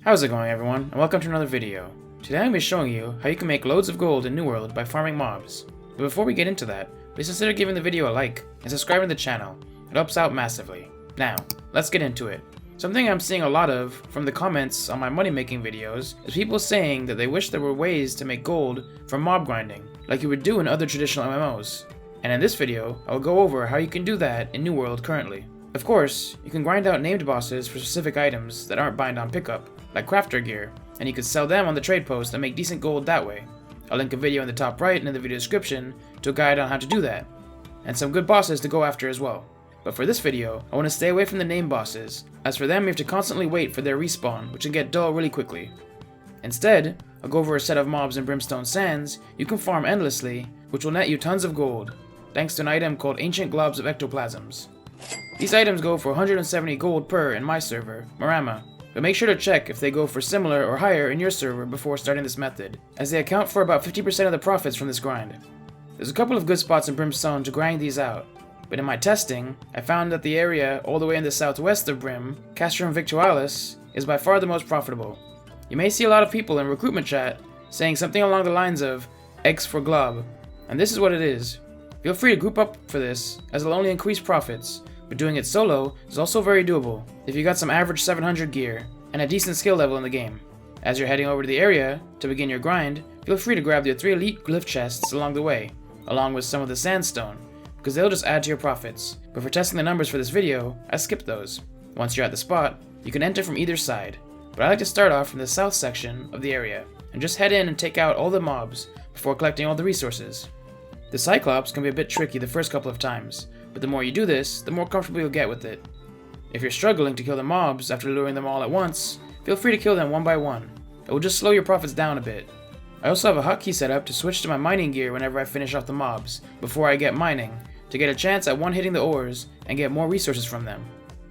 How's it going, everyone, and welcome to another video. Today I'm going to be showing you how you can make loads of gold in New World by farming mobs. But before we get into that, please consider giving the video a like and subscribing to the channel. It helps out massively. Now, let's get into it. Something I'm seeing a lot of from the comments on my money making videos is people saying that they wish there were ways to make gold from mob grinding, like you would do in other traditional MMOs. And in this video, I will go over how you can do that in New World currently. Of course, you can grind out named bosses for specific items that aren't bind on pickup, like crafter gear, and you could sell them on the trade post and make decent gold that way. I'll link a video in the top right and in the video description to a guide on how to do that, and some good bosses to go after as well. But for this video, I want to stay away from the named bosses, as for them you have to constantly wait for their respawn, which can get dull really quickly. Instead, I'll go over a set of mobs in Brimstone Sands you can farm endlessly, which will net you tons of gold, thanks to an item called Ancient Globs of Ectoplasms. These items go for 170 gold per in my server, Marama, but make sure to check if they go for similar or higher in your server before starting this method, as they account for about 50% of the profits from this grind. There's a couple of good spots in Brimstone to grind these out, but in my testing, I found that the area all the way in the southwest of Brim, Castrum Victualis, is by far the most profitable. You may see a lot of people in recruitment chat saying something along the lines of X for Glob, and this is what it is. Feel free to group up for this, as it'll only increase profits, but doing it solo is also very doable if you got some average 700 gear and a decent skill level in the game. As you're heading over to the area to begin your grind, feel free to grab the 3 elite glyph chests along the way, along with some of the sandstone, because they'll just add to your profits. But for testing the numbers for this video, I skipped those. Once you're at the spot, you can enter from either side, but I like to start off from the south section of the area and just head in and take out all the mobs before collecting all the resources. The Cyclops can be a bit tricky the first couple of times, but the more you do this, the more comfortable you'll get with it. If you're struggling to kill the mobs after luring them all at once, feel free to kill them one by one. It will just slow your profits down a bit. I also have a hotkey set up to switch to my mining gear whenever I finish off the mobs, before I get mining, to get a chance at one-hitting the ores and get more resources from them.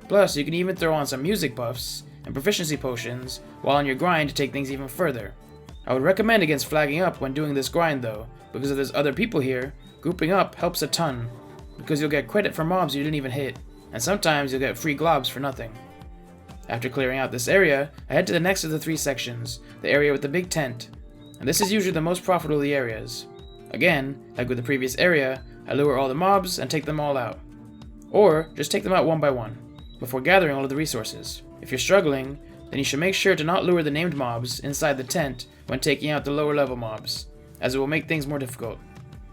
Plus, you can even throw on some music buffs and proficiency potions while on your grind to take things even further. I would recommend against flagging up when doing this grind though, because if there's other people here, grouping up helps a ton, because you'll get credit for mobs you didn't even hit, and sometimes you'll get free globs for nothing. After clearing out this area, I head to the next of the 3 sections, the area with the big tent, and this is usually the most profitable of the areas. Again, like with the previous area, I lure all the mobs and take them all out. Or, just take them out one by one, before gathering all of the resources. If you're struggling, then you should make sure to not lure the named mobs inside the tent when taking out the lower level mobs, as it will make things more difficult.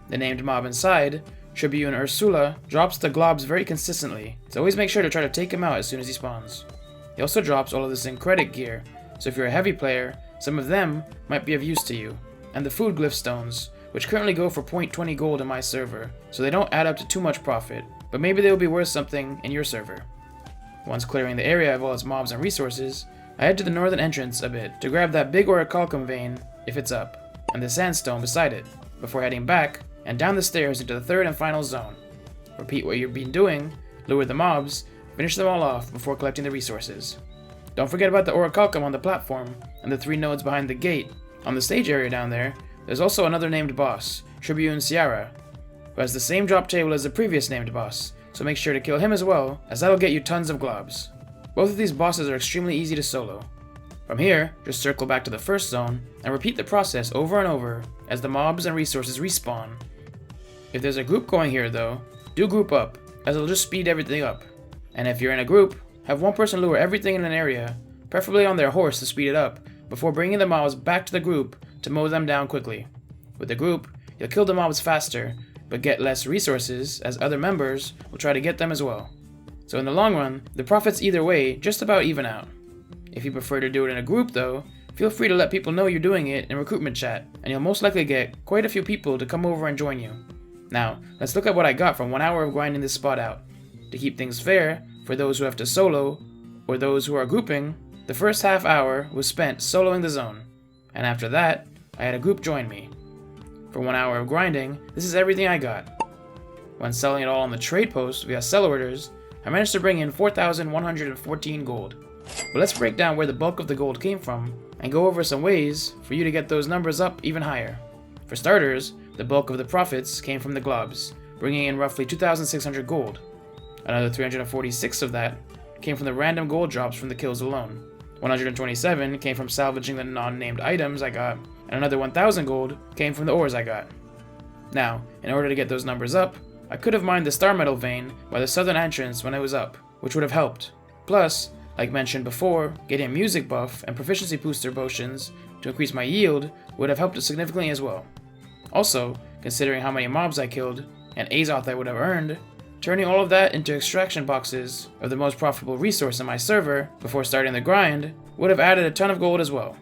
The named mob inside, Tribune Ursula, drops the globs very consistently, so always make sure to try to take him out as soon as he spawns. He also drops all of the syncretic gear, so if you're a heavy player, some of them might be of use to you, and the food glyph stones, which currently go for 0.20 gold in my server, so they don't add up to too much profit, but maybe they will be worth something in your server. Once clearing the area of all its mobs and resources, I head to the northern entrance a bit to grab that big orichalcum vein if it's up, and the sandstone beside it, before heading back and down the stairs into the third and final zone. Repeat what you've been doing, lure the mobs, finish them all off before collecting the resources. Don't forget about the orichalcum on the platform and the 3 nodes behind the gate. On the stage area down there, there's also another named boss, Tribune Ciara, who has the same drop table as the previous named boss, so make sure to kill him as well, as that'll get you tons of globs. Both of these bosses are extremely easy to solo. From here, just circle back to the first zone and repeat the process over and over as the mobs and resources respawn. If there's a group going here though, do group up, as it'll just speed everything up. And if you're in a group, have one person lure everything in an area, preferably on their horse to speed it up, before bringing the mobs back to the group to mow them down quickly. With the group, you'll kill the mobs faster, but get less resources as other members will try to get them as well. So in the long run, the profits either way just about even out. If you prefer to do it in a group though, feel free to let people know you're doing it in recruitment chat, and you'll most likely get quite a few people to come over and join you. Now, let's look at what I got from 1 hour of grinding this spot out. To keep things fair, for those who have to solo, or those who are grouping, the first half hour was spent soloing the zone, and after that, I had a group join me. For 1 hour of grinding, this is everything I got. When selling it all on the trade post via sell orders, I managed to bring in 4,114 gold. But let's break down where the bulk of the gold came from, and go over some ways for you to get those numbers up even higher. For starters, the bulk of the profits came from the globs, bringing in roughly 2,600 gold. Another 346 of that came from the random gold drops from the kills alone. 127 came from salvaging the non-named items I got, and another 1000 gold came from the ores I got. Now, in order to get those numbers up, I could have mined the star metal vein by the southern entrance when it was up, which would have helped. Plus, like mentioned before, getting a music buff and proficiency booster potions to increase my yield would have helped significantly as well. Also, considering how many mobs I killed and Azoth I would have earned, turning all of that into extraction boxes of the most profitable resource in my server before starting the grind would have added a ton of gold as well.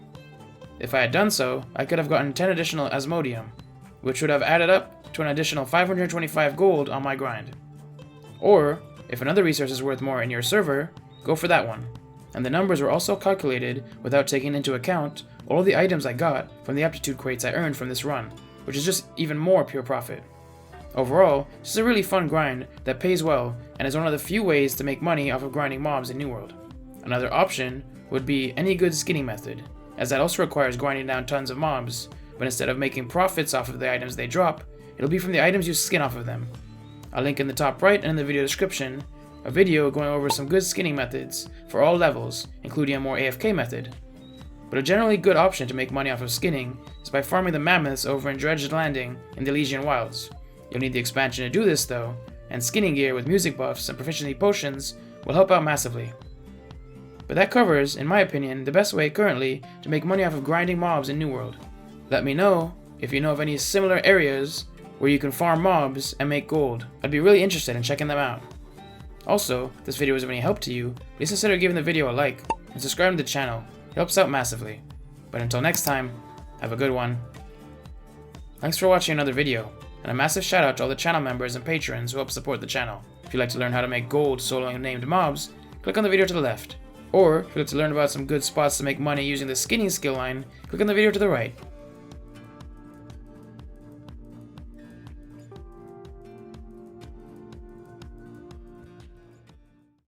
If I had done so, I could have gotten 10 additional Asmodium, which would have added up to an additional 525 gold on my grind. Or, if another resource is worth more in your server, go for that one. And the numbers were also calculated without taking into account all of the items I got from the aptitude crates I earned from this run, which is just even more pure profit. Overall, this is a really fun grind that pays well and is one of the few ways to make money off of grinding mobs in New World. Another option would be any good skinning method, as that also requires grinding down tons of mobs, but instead of making profits off of the items they drop, it'll be from the items you skin off of them. I'll link in the top right and in the video description a video going over some good skinning methods for all levels, including a more AFK method. But a generally good option to make money off of skinning is by farming the mammoths over in Dredged Landing in the Elysian Wilds. You'll need the expansion to do this though, and skinning gear with music buffs and proficiency potions will help out massively. But that covers, in my opinion, the best way currently to make money off of grinding mobs in New World. Let me know if you know of any similar areas where you can farm mobs and make gold. I'd be really interested in checking them out. Also, if this video was of any help to you, please consider giving the video a like and subscribing to the channel. It helps out massively. But until next time, have a good one. Thanks for watching another video, and a massive shout out to all the channel members and patrons who help support the channel. If you'd like to learn how to make gold soloing named mobs, click on the video to the left. Or, if you'd like to learn about some good spots to make money using the skinning skill line, click on the video to the right.